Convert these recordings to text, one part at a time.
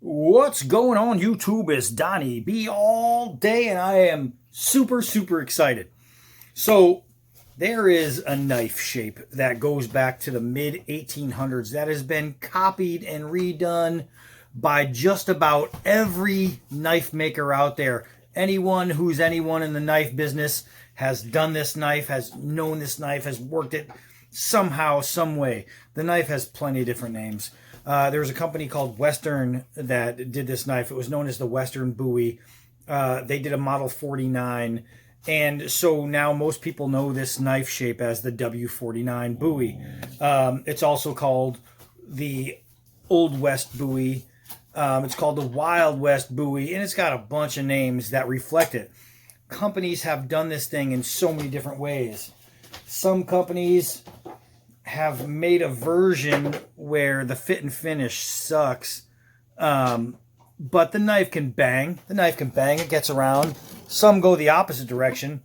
What's going on YouTube? It's Donnie B all day, and I am super excited. So there is a knife shape that goes back to the mid 1800s that has been copied and redone by just about every knife maker out there. Anyone who's anyone in the knife business has done this knife, has known this knife, has worked it somehow, some way. The knife has plenty of different names. There was a company called Western that did this knife. It was known as the Western Bowie. They did a Model 49. And so now most people know this knife shape as the W49 Bowie. It's also called the Old West Bowie. It's called the Wild West Bowie. And it's got a bunch of names that reflect it. Companies have done this thing in so many different ways. Some companies have made a version where the fit and finish sucks, but the knife can bang. It gets around. Some go the opposite direction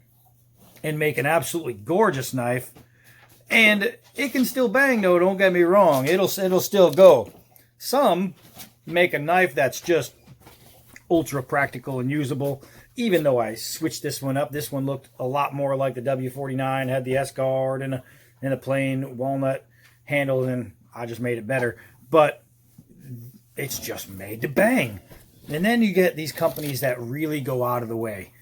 and make an absolutely gorgeous knife, and it can still bang though, don't get me wrong. It'll still go. Some make a knife that's just ultra practical and usable. Even though I switched this one up, this one looked a lot more like the W49, had the S-guard and a plain walnut handle, and I just made it better. But it's just made to bang. And then you get these companies that really go out of the way.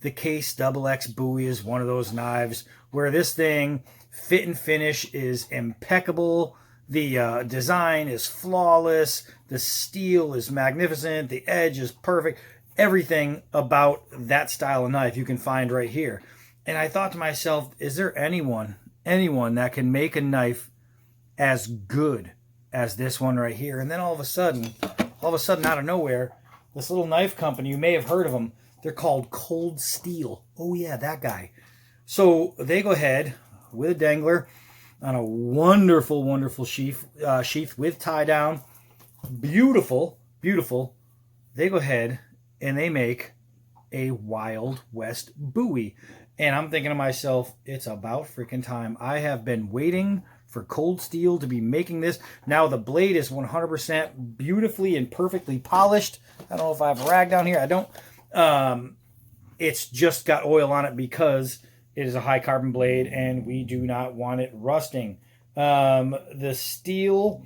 The Case XX Bowie is one of those knives where this thing, fit and finish is impeccable. The design is flawless. The steel is magnificent. The edge is perfect. Everything about that style of knife you can find right here. And I thought to myself, is there anyone that can make a knife as good as this one right here? And then all of a sudden out of nowhere, this little knife company, you may have heard of them, they're called Cold Steel. Oh yeah, that guy. So they go ahead with a dangler on a wonderful sheath with tie down. Beautiful. They go ahead and they make a Wild West Bowie. And I'm thinking to myself, it's about freaking time. I have been waiting for Cold Steel to be making this. Now the blade is 100% beautifully and perfectly polished. I don't know if I have a rag down here. I don't. It's just got oil on it because it is a high carbon blade and we do not want it rusting. The steel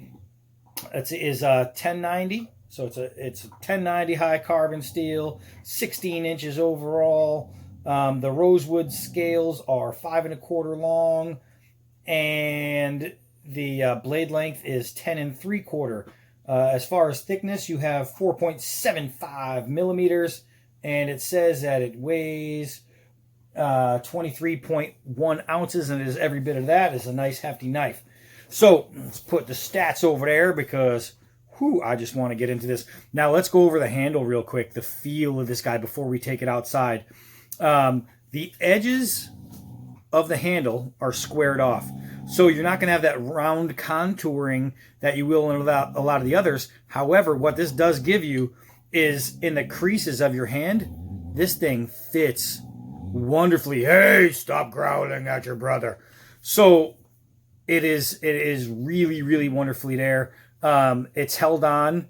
is 1090. So it's a 1090 high carbon steel, 16 inches overall. The rosewood scales are 5 1/4 long, and the blade length is 10 3/4. As far as thickness, you have 4.75 millimeters, and it says that it weighs 23.1 ounces, and it is every bit of that. It's a nice hefty knife. So let's put the stats over there because I just want to get into this. Now let's go over the handle real quick, the feel of this guy before we take it outside. The edges of the handle are squared off. So you're not going to have that round contouring that you will in a lot of the others. However, what this does give you is in the creases of your hand, this thing fits wonderfully. Hey, stop growling at your brother. So it is really wonderfully there. It's held on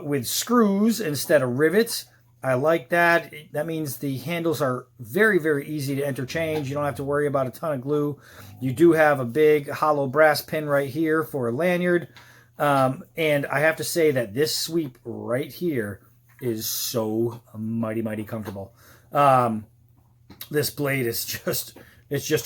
with screws instead of rivets. I like that. That means the handles are very easy to interchange. You don't have to worry about a ton of glue. You do have a big hollow brass pin right here for a lanyard. And I have to say that this sweep right here is so mighty comfortable. This blade is just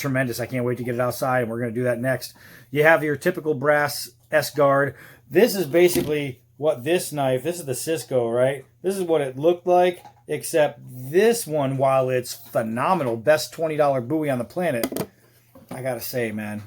tremendous. I can't wait to get it outside, and we're going to do that next. You have your typical brass S-guard. This is basically what this knife, this is the Cisco, right? This is what it looked like, except this one, while it's phenomenal, best $20 Bowie on the planet, I gotta say, man,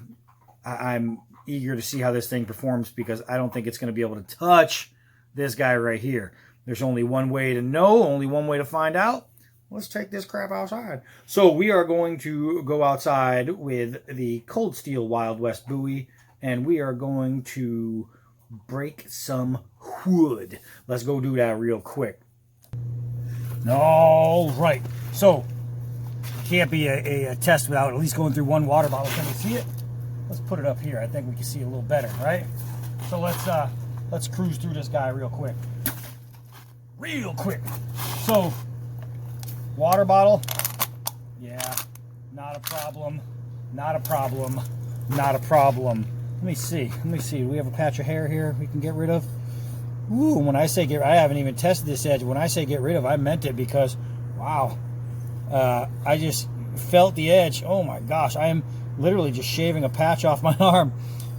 I'm eager to see how this thing performs because I don't think it's going to be able to touch this guy right here. There's only one way to know, only one way to find out. Let's take this crap outside. So we are going to go outside with the Cold Steel Wild West Bowie, and we are going to break some wood. Let's go do that real quick. All right. So can't be a test without at least going through one water bottle. Can we see it? Let's put it up here. I think we can see it a little better, right? So let's cruise through this guy real quick. real quick. So, water bottle, yeah, not a problem, not a problem, not a problem. Let me see. Do we have a patch of hair here we can get rid of? Ooh, when I say get, I haven't even tested this edge. When I say get rid of, I meant it because, wow, I just felt the edge. Oh my gosh, I am literally just shaving a patch off my arm.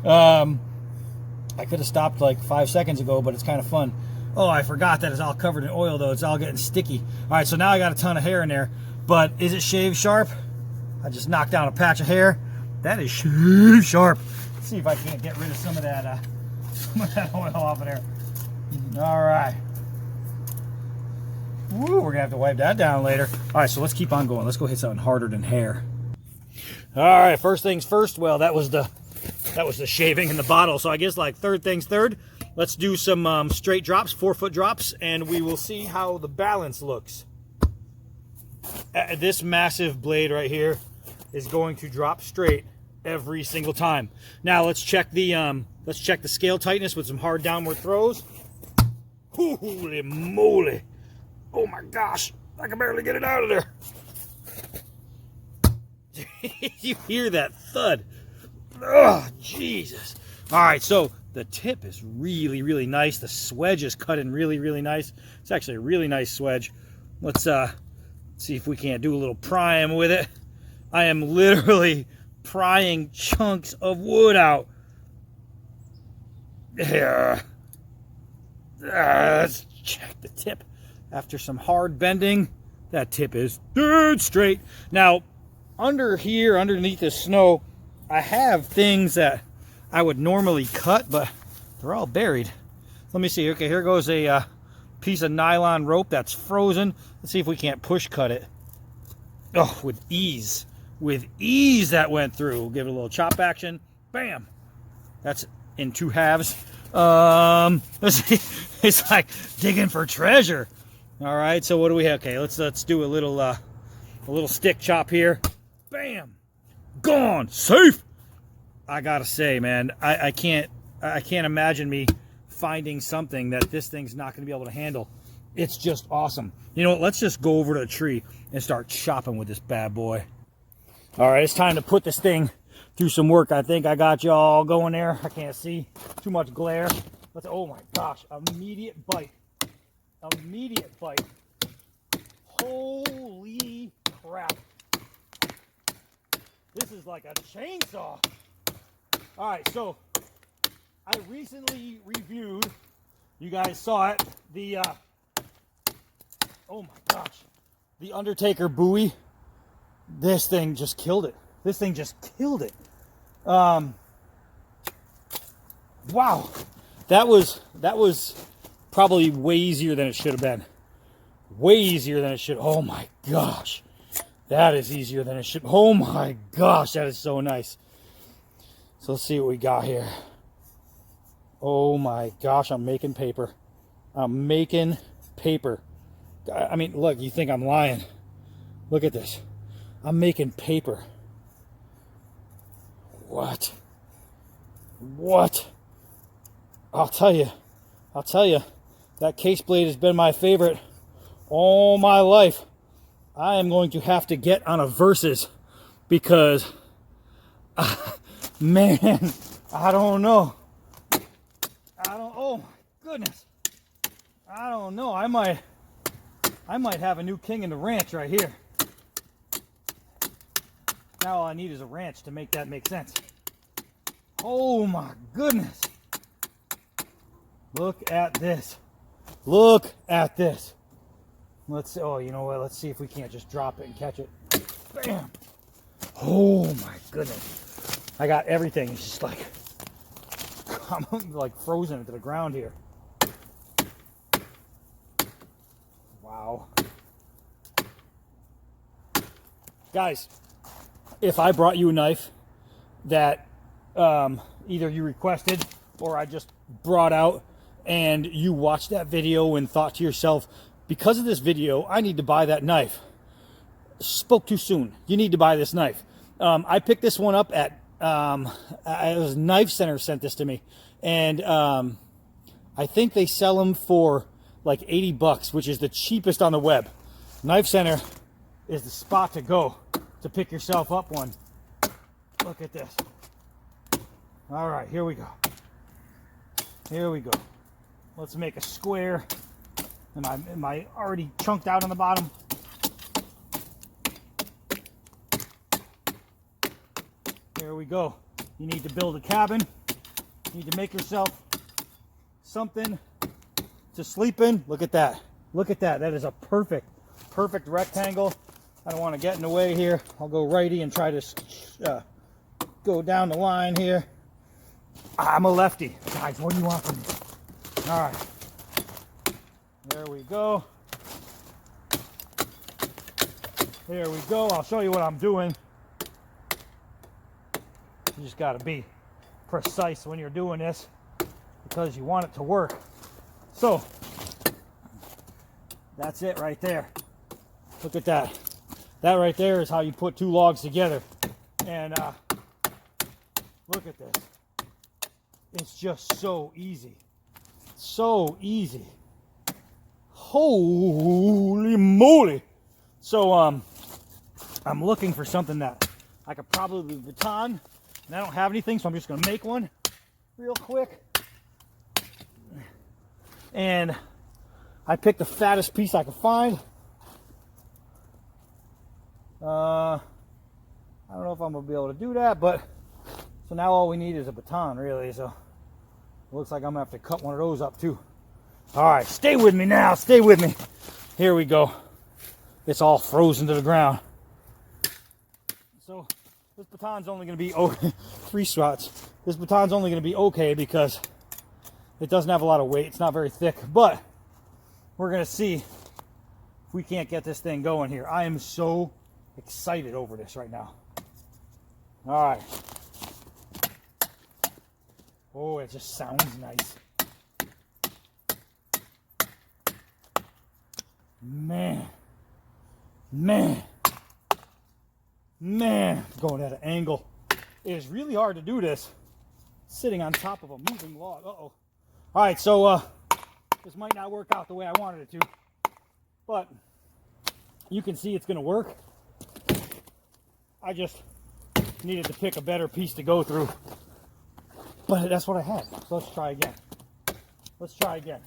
I could have stopped like 5 seconds ago, but it's kind of fun. Oh, I forgot that it's all covered in oil though. It's all getting sticky. All right, so now I got a ton of hair in there, but is it shave sharp? I just knocked down a patch of hair. That is shave sharp. Let's see if I can't get rid of some of that oil off of there. All right. Woo, we're gonna have to wipe that down later. All right, so let's keep on going. Let's go hit something harder than hair. All right, first things first. Well, that was the shaving in the bottle. So I guess like third things third. Let's do some straight drops, 4-foot drops, and we will see how the balance looks. This massive blade right here is going to drop straight every single time. Now let's check the scale tightness with some hard downward throws. Holy moly! Oh my gosh! I can barely get it out of there. You hear that thud? Oh, Jesus. All right, so the tip is really, really nice. The swedge is cut in really, really nice. It's actually a really nice swedge. Let's see if we can't do a little prying with it. I am literally prying chunks of wood out. There. Let's check the tip. After some hard bending, that tip is dead straight. Now, under here, underneath this snow, I have things that I would normally cut, but they're all buried. Let me see. Okay, here goes a piece of nylon rope that's frozen. Let's see if we can't push cut it. Oh, with ease. With ease that went through. We'll give it a little chop action. Bam. That's in 2 halves. Let's see. It's like digging for treasure. All right, so what do we have? Okay, let's do a little stick chop here. Bam. Gone. Safe. I gotta say, man, I can't imagine me finding something that this thing's not gonna be able to handle. It's just awesome. You know what? Let's just go over to a tree and start chopping with this bad boy. All right, it's time to put this thing through some work. I think I got you all going there. I can't see. Too much glare. Oh my gosh, immediate bite. Immediate bite. Holy crap. This is like a chainsaw. All right, so I recently reviewed, you guys saw it, the, oh my gosh, the Undertaker Bowie. This thing just killed it. This thing just killed it. Wow. That was probably way easier than it should have been. Way easier than it should. Oh my gosh. That is easier than it should. Oh my gosh, that is so nice. So let's see what we got here. Oh my gosh, I'm making paper. I'm making paper. I mean, look, you think I'm lying. Look at this. I'm making paper. What? What? I'll tell you, that case blade has been my favorite all my life. I am going to have to get on a Versus because, man, I don't know. Oh my goodness. I don't know. I might have a new king in the ranch right here. Now all I need is a ranch to make that make sense. Oh my goodness. Look at this. Look at this. Let's, oh, you know what? Let's see if we can't just drop it and catch it. Bam. Oh my goodness. I got everything. It's just like, I'm like frozen into the ground here. Wow. Guys, if I brought you a knife that either you requested or I just brought out and you watched that video and thought to yourself, because of this video, I need to buy that knife. Spoke too soon. You need to buy this knife. I picked this one up at, it was Knife Center sent this to me. And I think they sell them for like 80 bucks, which is the cheapest on the web. Knife Center is the spot to go to pick yourself up one. Look at this. All right, here we go. Here we go. Let's make a square. Am I already chunked out on the bottom? There we go. You need to build a cabin. You need to make yourself something to sleep in. Look at that. Look at that. That is a perfect rectangle. I don't want to get in the way here. I'll go righty and try to go down the line here. I'm a lefty. Guys, what do you want from me? All right. There we go. There we go. I'll show you what I'm doing. You just got to be precise when you're doing this because you want it to work. So, that's it right there. Look at that. That right there is how you put two logs together. And look at this. It's just so easy. So easy. Holy moly. So, I'm looking for something that I could probably baton. And I don't have anything, so I'm just going to make one real quick. And I picked the fattest piece I could find. I don't know if I'm going to be able to do that, but so now all we need is a baton, really. So it looks like I'm going to have to cut one of those up, too. All right, stay with me now. Stay with me. Here we go. It's all frozen to the ground. So this baton's only going to be 3 shots. This baton's only going to be okay because it doesn't have a lot of weight. It's not very thick, but we're going to see if we can't get this thing going here. I am so excited over this right now. All right. Oh, it just sounds nice. Man. Going at an angle. It is really hard to do this sitting on top of a moving log. Uh-oh. All right, so this might not work out the way I wanted it to, but you can see it's going to work. I just needed to pick a better piece to go through, but that's what I had. So let's try again. Let's try again.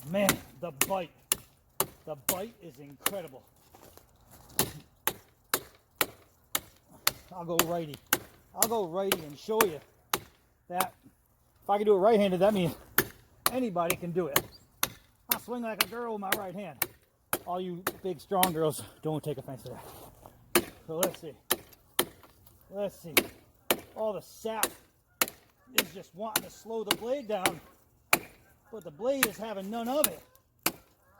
Man, the bite is incredible. I'll go righty and show you that if I can do it right-handed, that means anybody can do it. I'll swing like a girl with my right hand. All you big, strong girls, don't take offense to that. So let's see. Let's see. All the sap is just wanting to slow the blade down, but the blade is having none of it.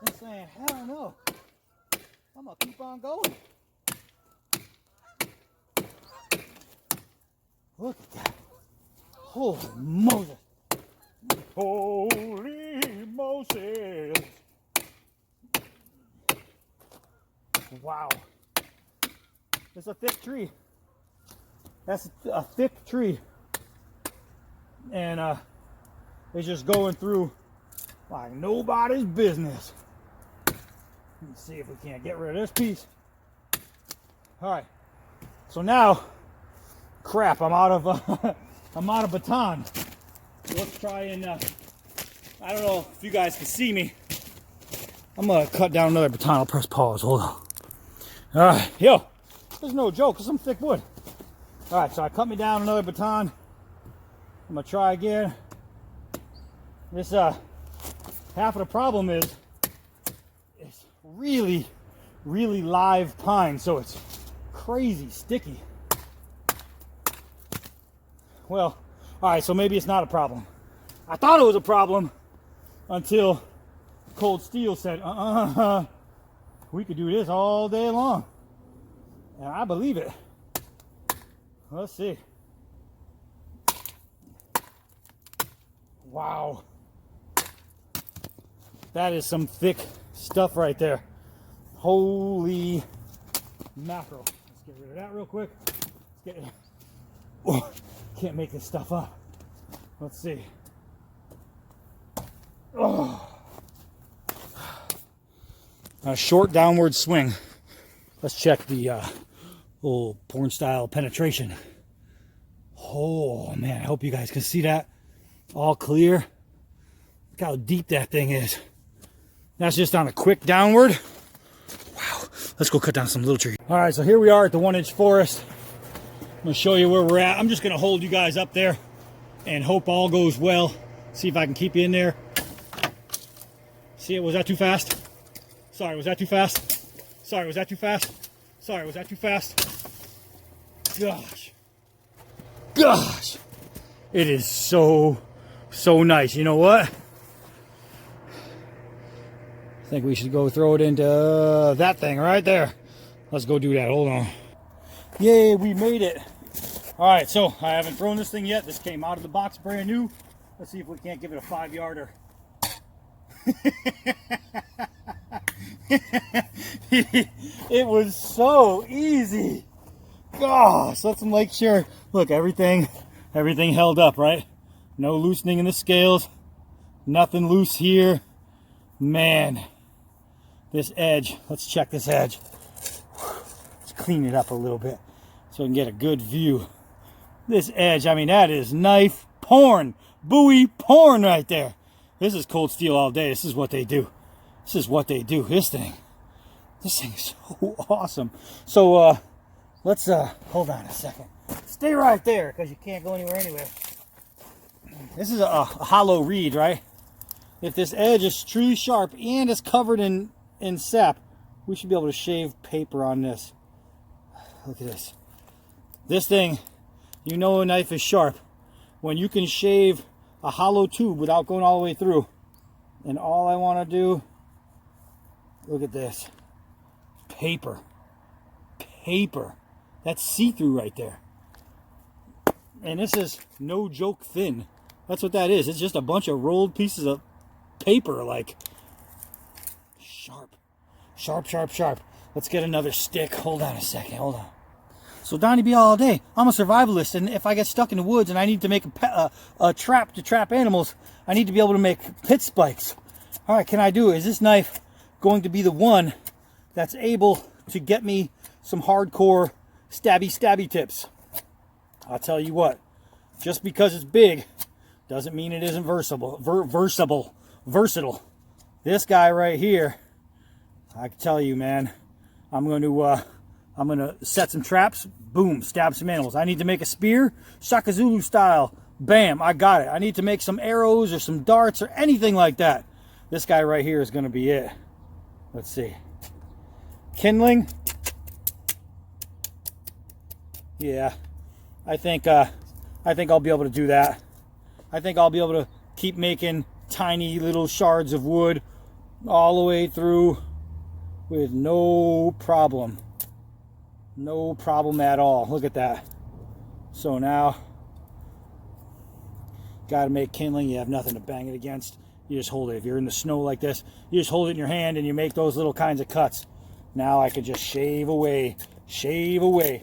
It's saying, hell no. I'm going to keep on going. Look at that. Holy Moses. Holy Moses. Wow. It's a thick tree. That's a thick tree. And it's just going through like nobody's business. Let's see if we can't get rid of this piece. All right. So now, crap, I'm out of baton. Let's try and I don't know if you guys can see me. I'm gonna cut down another baton. I'll press pause. Hold on. All right, yo, there's no joke. There's some thick wood. All right, so I cut me down another baton. I'm gonna try again. This half of the problem is it's really live pine, so it's crazy sticky. Well, all right, so maybe it's not a problem. I thought it was a problem until Cold Steel said, we could do this all day long. And I believe it. Let's see. Wow. That is some thick stuff right there. Holy mackerel. Let's get rid of that real quick. Let's get it. Can't make this stuff up. Let's see. Oh. A short downward swing. Let's check the little porn style penetration. Oh man, I hope you guys can see that. All clear. Look how deep that thing is. That's just on a quick downward. Wow. Let's go cut down some little trees. All right, so here we are at the 1-inch forest. I'm gonna show you where we're at. I'm just gonna hold you guys up there and hope all goes well. See if I can keep you in there. See it? Was that too fast? Sorry, was that too fast? Sorry, was that too fast? Sorry, was that too fast? Gosh. Gosh. It is so nice. You know what? I think we should go throw it into that thing right there. Let's go do that. Hold on. Yay, we made it. All right, so I haven't thrown this thing yet. This came out of the box brand new. Let's see if we can't give it a 5-yarder. It was so easy. Gosh, let's make sure. Look, everything held up, right? No loosening in the scales. Nothing loose here. Man, this edge. Let's check this edge. Let's clean it up a little bit so we can get a good view. This edge, I mean, that is knife porn. Bowie porn right there. This is cold steel all day. This is what they do. This is what they do. This thing is so awesome. So let's hold on a second. Stay right there because you can't go anywhere anyway. This is a hollow reed, right? If this edge is truly sharp and it's covered in sap, we should be able to shave paper on this. Look at this. This thing, you know a knife is sharp when you can shave a hollow tube without going all the way through. And all I want to do, look at this. Paper. Paper. That's see-through right there. And this is no joke thin. That's what that is. It's just a bunch of rolled pieces of paper, like sharp. Sharp, sharp, sharp. Let's get another stick. Hold on a second. Hold on. So Donnie be all day. I'm a survivalist, and if I get stuck in the woods and I need to make a trap to trap animals, I need to be able to make pit spikes. All right, can I do it? Is this knife going to be the one that's able to get me some hardcore stabby tips? I'll tell you what, just because it's big doesn't mean it isn't versatile. This guy right here, I can tell you, man, I'm going to set some traps, boom, stab some animals. I need to make a spear, Shaka Zulu style, bam, I got it. I need to make some arrows or some darts or anything like that. This guy right here is going to be it. Let's see. Kindling. Yeah, I think I'll be able to do that. I think I'll be able to keep making tiny little shards of wood all the way through with no problem. No problem at all. Look at that. So now, got to make kindling. You have nothing to bang it against. You just hold it. If you're in the snow like this, you just hold it in your hand and you make those little kinds of cuts. Now I can just shave away. Shave away.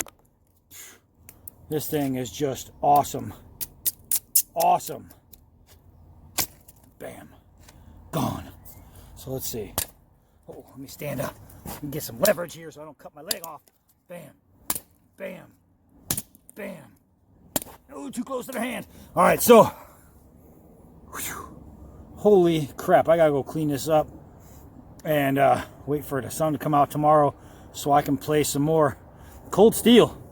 This thing is just awesome. Awesome. Bam. Gone. So let's see. Oh, let me stand up and get some leverage here so I don't cut my leg off. Bam. Bam. Bam. Oh, too close to the hand. All right, so. Whew, holy crap. I got to go clean this up and wait for the sun to come out tomorrow so I can play some more cold steel.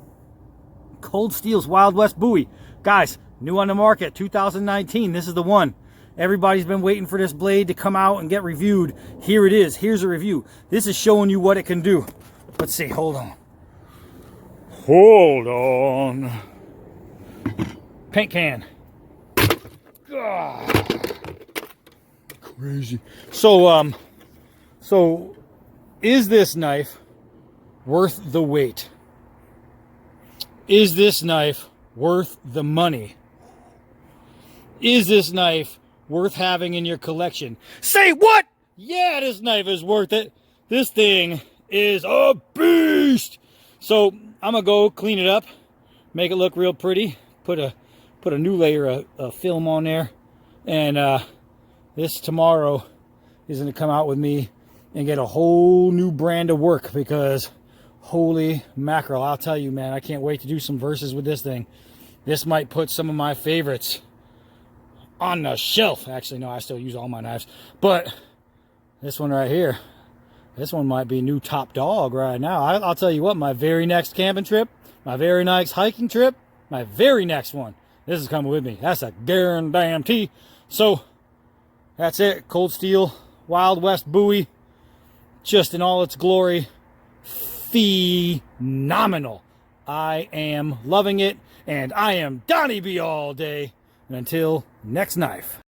Cold Steel's Wild West Bowie. Guys, new on the market, 2019. This is the one. Everybody's been waiting for this blade to come out and get reviewed. Here it is. Here's a review. This is showing you what it can do. Let's see. Hold on. Hold on. Paint can. God. Crazy. So is this knife worth the wait? Is this knife worth the money? Is this knife worth having in your collection? Say what? Yeah, this knife is worth it. This thing is a beast. So I'm gonna go clean it up, make it look real pretty, put a new layer of film on there, and this tomorrow is going to come out with me and get a whole new brand of work, because holy mackerel, I'll tell you, man, I can't wait to do some verses with this thing. This might put some of my favorites on the shelf. Actually, no, I still use all my knives. But this one right here, this one might be new top dog right now. I'll tell you what, my very next camping trip, my very next hiking trip, my very next one, this is coming with me. That's a guarantee. So, that's it. Cold Steel Wild West Bowie, just in all its glory, phenomenal. I am loving it, and I am Donnie B all day. And until next knife.